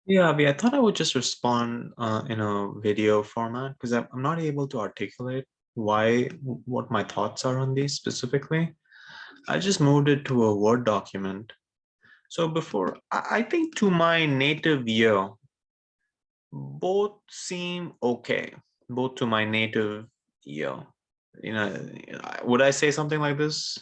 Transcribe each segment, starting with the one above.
Yeah, Abhi, I thought I would just respond in a video format because I'm not able to articulate what my thoughts are on these specifically. I just moved it to a Word document. So before, I think to my native ear, both seem okay, both to my native ear. You know, would I say something like this?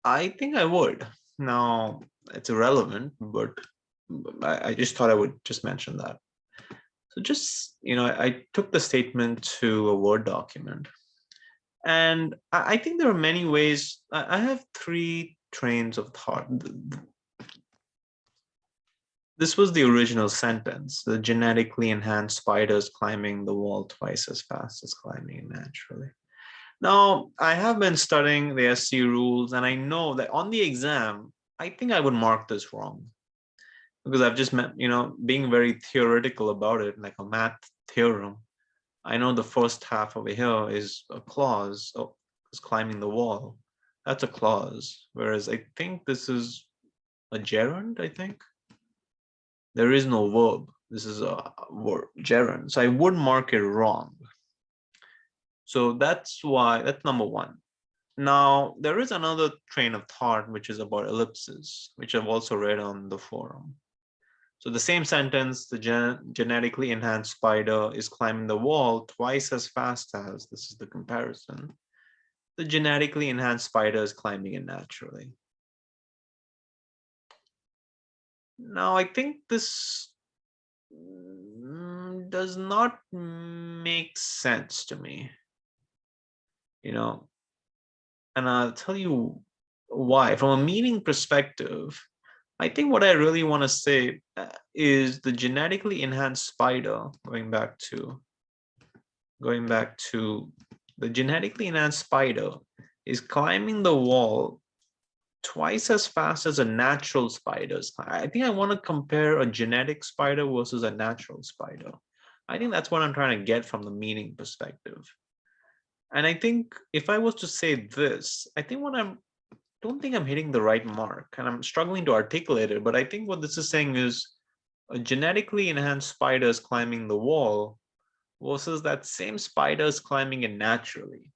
I think I would. Now, it's irrelevant, but I just thought I would just mention that. So just, I took the statement to a Word document. And I think there are many ways. I have three trains of thought. This was the original sentence. The genetically enhanced spiders climbing the wall twice as fast as climbing naturally. Now, I have been studying the SC rules, and I know that on the exam, I think I would mark this wrong because I've just met, being very theoretical about it, like a math theorem. I know the first half over here is a clause, is climbing the wall. That's a clause. Whereas I think this is a gerund, I think. There is no verb. This is a verb, gerund. So I would mark it wrong. So that's number one. Now, there is another train of thought, which is about ellipses, which I've also read on the forum. So the same sentence, the genetically enhanced spider is climbing the wall twice as fast as, this is the comparison, the genetically enhanced spider is climbing it naturally. Now, I think this does not make sense to me, and I'll tell you why. From a meaning perspective, I think what I really want to say is the genetically enhanced spider, going back to the genetically enhanced spider is climbing the wall twice as fast as a natural spider. I think I want to compare a genetic spider versus a natural spider. I think that's what I'm trying to get from the meaning perspective. And I think if I was to say this, I think don't think I'm hitting the right mark, and I'm struggling to articulate it, but I think what this is saying is a genetically enhanced spider is climbing the wall versus that same spider is climbing it naturally.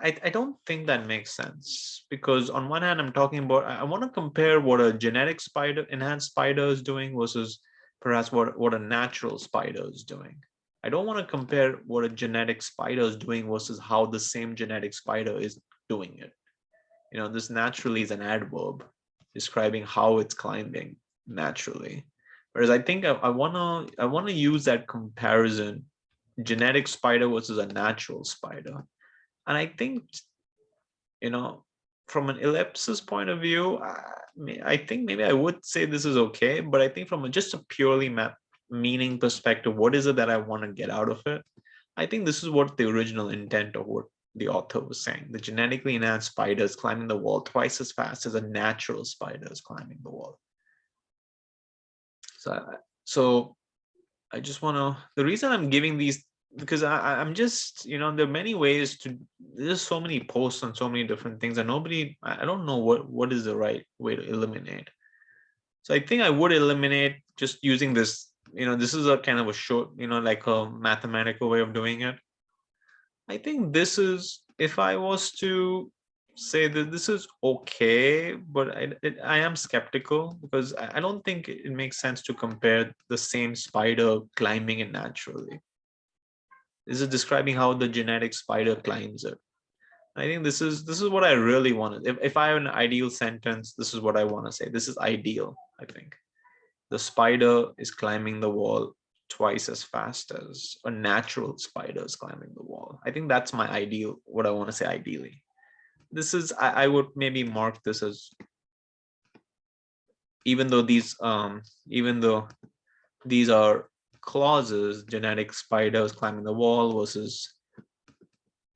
I don't think that makes sense because on one hand, I'm talking about, I want to compare what a genetic spider, enhanced spider is doing versus perhaps what a natural spider is doing. I don't want to compare what a genetic spider is doing versus how the same genetic spider is doing it. This naturally is an adverb describing how it's climbing naturally. Whereas I think I wanna use that comparison, genetic spider versus a natural spider. And I think, you know, from an ellipsis point of view, I think maybe I would say this is okay, but I think from just a purely meaning perspective, what is it that I want to get out of it? I think this is what the original intent of what the author was saying. The genetically enhanced spider is climbing the wall twice as fast as a natural spider is climbing the wall. So I just want to, the reason I'm giving these, because I'm just, there are many ways to, there's so many posts on so many different things and I don't know what is the right way to eliminate. So I think I would eliminate just using this, this is a kind of a short, like a mathematical way of doing it. I think this is, if I was to say that this is okay, but I am skeptical because I don't think it makes sense to compare the same spider climbing it naturally. This is describing how the genetic spider climbs it. I think this is what I really wanted. If I have an ideal sentence, this is what I want to say. This is ideal, I think. The spider is climbing the wall twice as fast as a natural spider is climbing the wall. I think that's my ideal, what I want to say ideally. This is, I would maybe mark this as, even though these are clauses, genetic spiders climbing the wall versus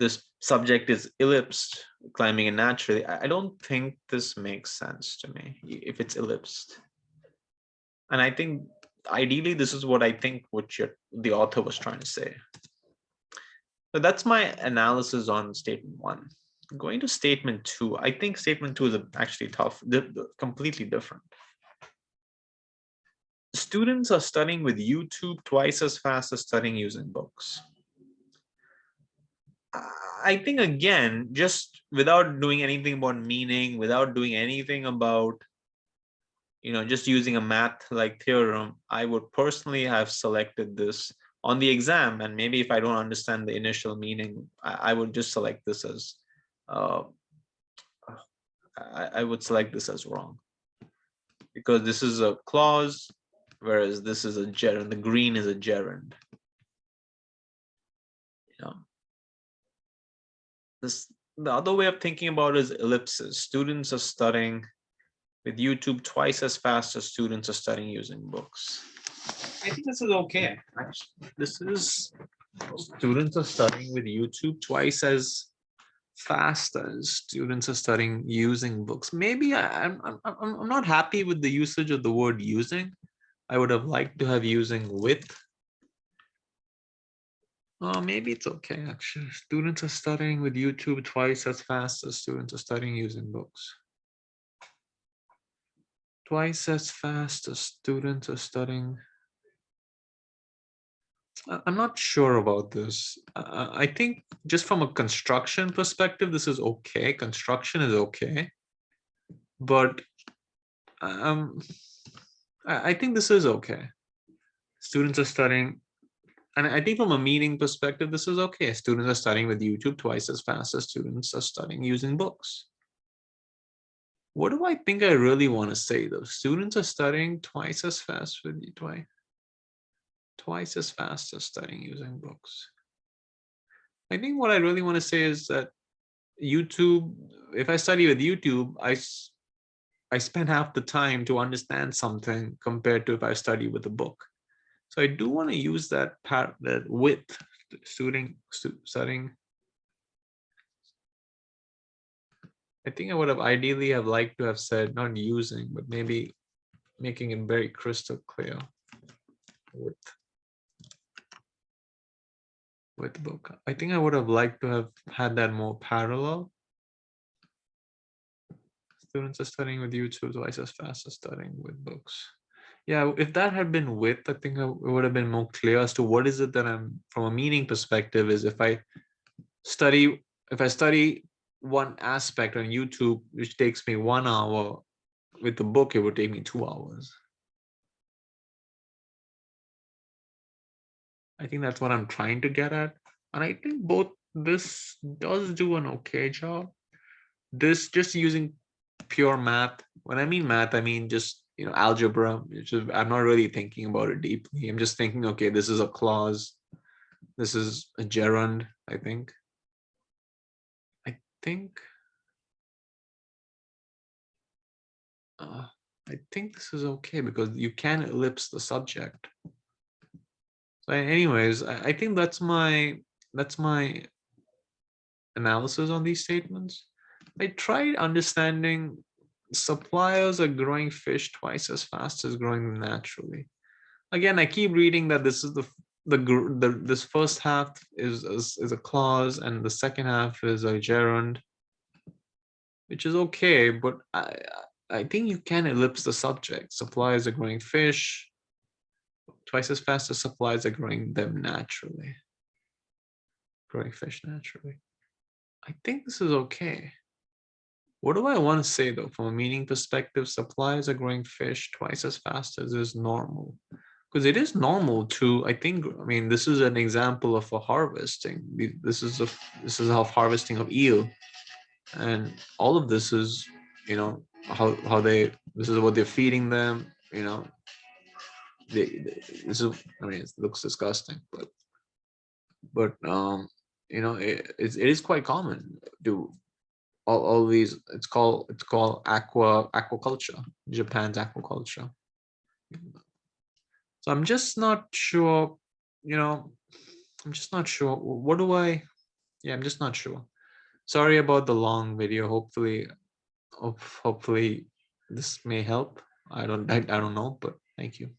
this subject is ellipsed, climbing it naturally. I don't think this makes sense to me if it's ellipsed. And I think ideally this is what I think the author was trying to say. So that's my analysis on statement one. Going to statement 2, I think statement 2 is actually tough, completely different. Students are studying with YouTube twice as fast as studying using books. I think, again, just without doing anything about meaning, without doing anything about, just using a math like theorem, I would personally have selected this on the exam. And maybe if I don't understand the initial meaning, I would just select this as, I would select this as wrong, because this is a clause, whereas this is a gerund. The green is a gerund. The other way of thinking about it is ellipses. Students are studying with YouTube twice as fast as students are studying using books. I think this is okay. Actually, this is, students are studying with YouTube twice as fast as students are studying using books. Maybe I'm not happy with the usage of the word using. I would have liked to have using with. Oh, maybe it's okay, actually. Students are studying with YouTube twice as fast as students are studying using books. Twice as fast as students are studying. I'm not sure about this. I think just from a construction perspective, this is okay. Construction is okay. But I think this is okay. Students are studying, and I think from a meaning perspective, this is okay. Students are studying with YouTube twice as fast as students are studying using books. What do I think I really want to say though? Students are studying twice as fast with twice as fast as studying using books. I think what I really want to say is that YouTube, if I study with YouTube, I spend half the time to understand something compared to if I study with a book. So I do want to use that with studying. I think I would have ideally have liked to have said not using, but maybe making it very crystal clear with the book. I think I would have liked to have had that more parallel. Students are studying with YouTube twice as fast as studying with books. Yeah, if that had been with, I think it would have been more clear as to what is it that I'm, from a meaning perspective, is if I study one aspect on YouTube, which takes me 1 hour, with the book, it would take me 2 hours. I think that's what I'm trying to get at. And I think both this does do an okay job. This just using pure math. When I mean math, I mean just, algebra. I'm not really thinking about it deeply. I'm just thinking, okay, this is a clause. This is a gerund, I think. I think this is okay because you can ellipse the subject. So anyways, I think that's my analysis on these statements. I tried understanding suppliers are growing fish twice as fast as growing them naturally. Again, I keep reading that this is this first half is a clause and the second half is a gerund, which is okay, but I think you can ellipse the subject. Suppliers are growing fish twice as fast as suppliers are growing them naturally. Growing fish naturally. I think this is okay. What do I want to say though? From a meaning perspective, suppliers are growing fish twice as fast as is normal. Because it is normal to, I mean, this is an example of a harvesting. This is a harvesting of eel. And all of this is, this is what they're feeding them, this is, I mean, it looks disgusting, but it is quite common to all these. It's called aquaculture, Japan's aquaculture. So I'm just not sure, I'm just not sure. What do I? Yeah, I'm just not sure. Sorry about the long video. Hopefully this may help. I don't know, but thank you.